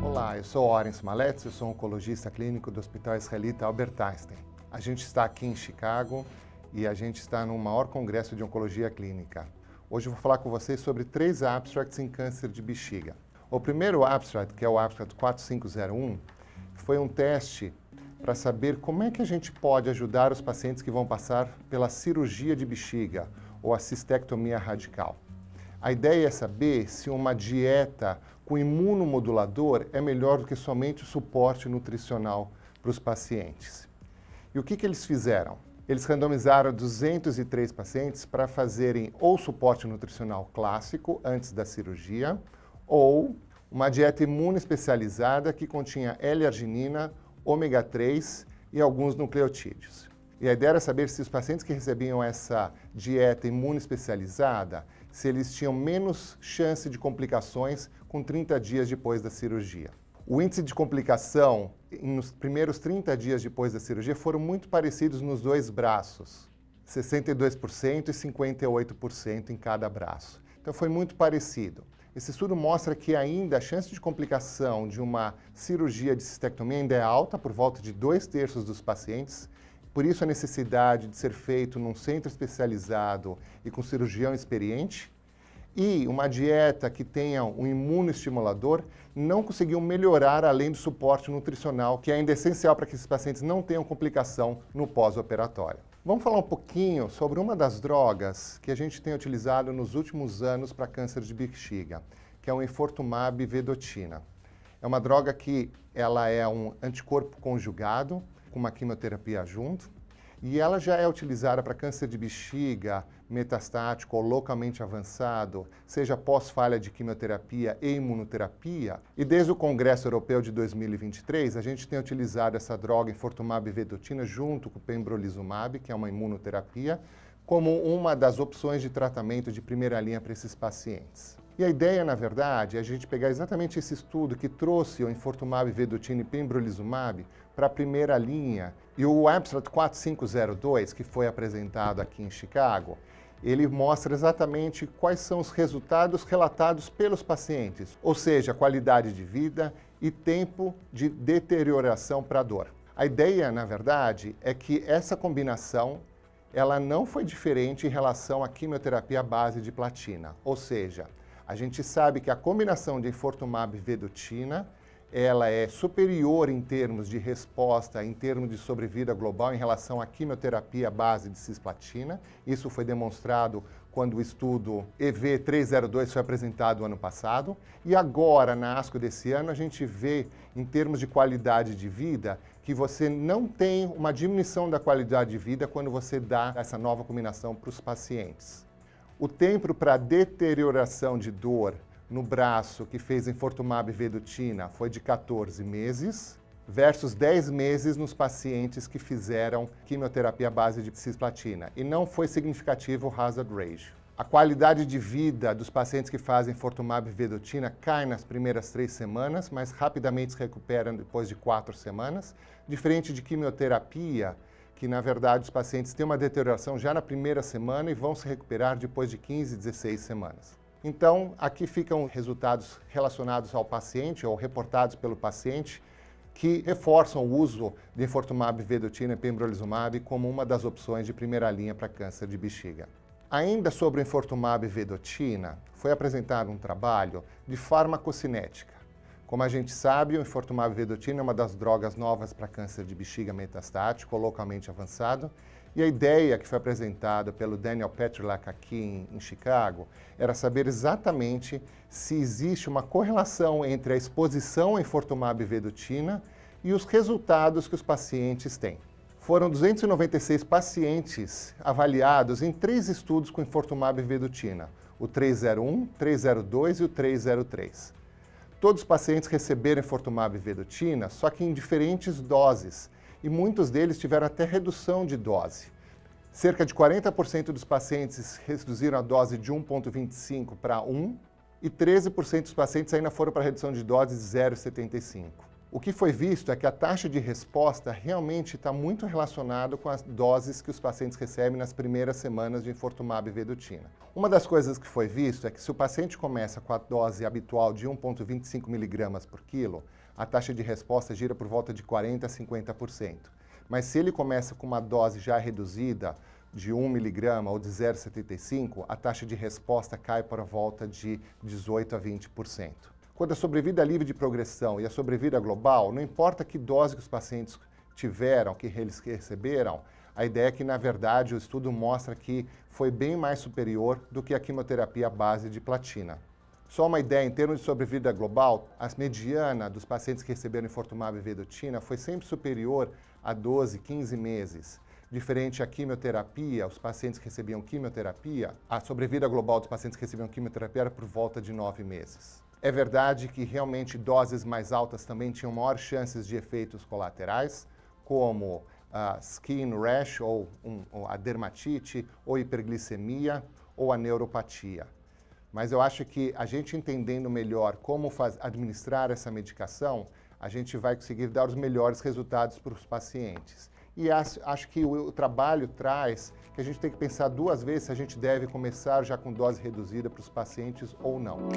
Olá, eu sou Oren Smaletz, eu sou oncologista clínico do Hospital Israelita Albert Einstein. A gente está aqui em Chicago e a gente está no maior congresso de oncologia clínica. Hoje eu vou falar com vocês sobre 3 abstracts em câncer de bexiga. O primeiro abstract, que é o abstract 4501, foi um teste para saber como é que a gente pode ajudar os pacientes que vão passar pela cirurgia de bexiga ou a cistectomia radical. A ideia é saber se uma dieta com imunomodulador é melhor do que somente o suporte nutricional para os pacientes. E o que eles fizeram? Eles randomizaram 203 pacientes para fazerem ou suporte nutricional clássico antes da cirurgia ou uma dieta imunoespecializada que continha L-arginina, ômega 3 e alguns nucleotídeos. E a ideia era saber se os pacientes que recebiam essa dieta imunoespecializada, se eles tinham menos chance de complicações com 30 dias depois da cirurgia. O índice de complicação nos primeiros 30 dias depois da cirurgia foram muito parecidos nos 2 braços, 62% e 58% em cada braço. Então foi muito parecido. Esse estudo mostra que ainda a chance de complicação de uma cirurgia de cistectomia ainda é alta, por volta de 2/3 dos pacientes. Por isso a necessidade de ser feito num centro especializado e com cirurgião experiente. E uma dieta que tenha um imunoestimulador não conseguiu melhorar além do suporte nutricional, que ainda é essencial para que esses pacientes não tenham complicação no pós-operatório. Vamos falar um pouquinho sobre uma das drogas que a gente tem utilizado nos últimos anos para câncer de bexiga, que é o enfortumab vedotina. É uma droga que ela é um anticorpo conjugado, com uma quimioterapia junto, e ela já é utilizada para câncer de bexiga metastático ou localmente avançado, seja pós-falha de quimioterapia e imunoterapia. E desde o Congresso Europeu de 2023, a gente tem utilizado essa droga enfortumab vedotina junto com o pembrolizumab, que é uma imunoterapia, como uma das opções de tratamento de primeira linha para esses pacientes. E a ideia, na verdade, é a gente pegar exatamente esse estudo que trouxe o enfortumab vedotina e pembrolizumab para a primeira linha. E o abstract 4502, que foi apresentado aqui em Chicago, ele mostra exatamente quais são os resultados relatados pelos pacientes, ou seja, qualidade de vida e tempo de deterioração para a dor. A ideia, na verdade, é que essa combinação ela não foi diferente em relação à quimioterapia à base de platina, ou seja, a gente sabe que a combinação de enfortumab vedotina ela é superior em termos de resposta, em termos de sobrevida global em relação à quimioterapia à base de cisplatina. Isso foi demonstrado quando o estudo EV302 foi apresentado ano passado. E agora, na ASCO desse ano, a gente vê, em termos de qualidade de vida, que você não tem uma diminuição da qualidade de vida quando você dá essa nova combinação para os pacientes. O tempo para deterioração de dor no braço que fez enfortumab vedotina foi de 14 meses, versus 10 meses nos pacientes que fizeram quimioterapia à base de cisplatina. E não foi significativo o hazard ratio. A qualidade de vida dos pacientes que fazem enfortumab vedotina cai nas primeiras 3 semanas, mas rapidamente se recuperam depois de 4 semanas, diferente de quimioterapia, que na verdade os pacientes têm uma deterioração já na primeira semana e vão se recuperar depois de 15, 16 semanas. Então, aqui ficam resultados relacionados ao paciente ou reportados pelo paciente que reforçam o uso de enfortumab vedotina e pembrolizumab como uma das opções de primeira linha para câncer de bexiga. Ainda sobre o enfortumab vedotina, foi apresentado um trabalho de farmacocinética. Como a gente sabe, o enfortumab vedotina é uma das drogas novas para câncer de bexiga metastático ou localmente avançado. E a ideia que foi apresentada pelo Daniel Petrylak aqui em Chicago era saber exatamente se existe uma correlação entre a exposição a enfortumab vedotina e os resultados que os pacientes têm. Foram 296 pacientes avaliados em 3 estudos com enfortumab vedotina, o 301, 302 e o 303. Todos os pacientes receberam enfortumab vedotina, só que em diferentes doses, e muitos deles tiveram até redução de dose. Cerca de 40% dos pacientes reduziram a dose de 1,25 para 1 e 13% dos pacientes ainda foram para redução de dose de 0,75. O que foi visto é que a taxa de resposta realmente está muito relacionada com as doses que os pacientes recebem nas primeiras semanas de Infortumab vedotina. Uma das coisas que foi visto é que se o paciente começa com a dose habitual de 1,25 mg por quilo, a taxa de resposta gira por volta de 40% a 50%. Mas se ele começa com uma dose já reduzida, de 1 mg ou de 0,75, a taxa de resposta cai para a volta de 18% a 20%. Quando a sobrevida livre de progressão e a sobrevida global, não importa que dose que os pacientes tiveram, que eles receberam, a ideia é que, na verdade, o estudo mostra que foi bem mais superior do que a quimioterapia à base de platina. Só uma ideia, em termos de sobrevida global, a mediana dos pacientes que receberam Infortumab vedotina foi sempre superior a 12, 15 meses. Diferente à quimioterapia, os pacientes que recebiam quimioterapia, a sobrevida global dos pacientes que recebiam quimioterapia era por volta de 9 meses. É verdade que realmente doses mais altas também tinham maiores chances de efeitos colaterais, como a skin rash, ou a dermatite, ou hiperglicemia, ou a neuropatia. Mas eu acho que a gente entendendo melhor como administrar essa medicação, a gente vai conseguir dar os melhores resultados para os pacientes. E acho que o trabalho traz que a gente tem que pensar duas vezes se a gente deve começar já com dose reduzida para os pacientes ou não.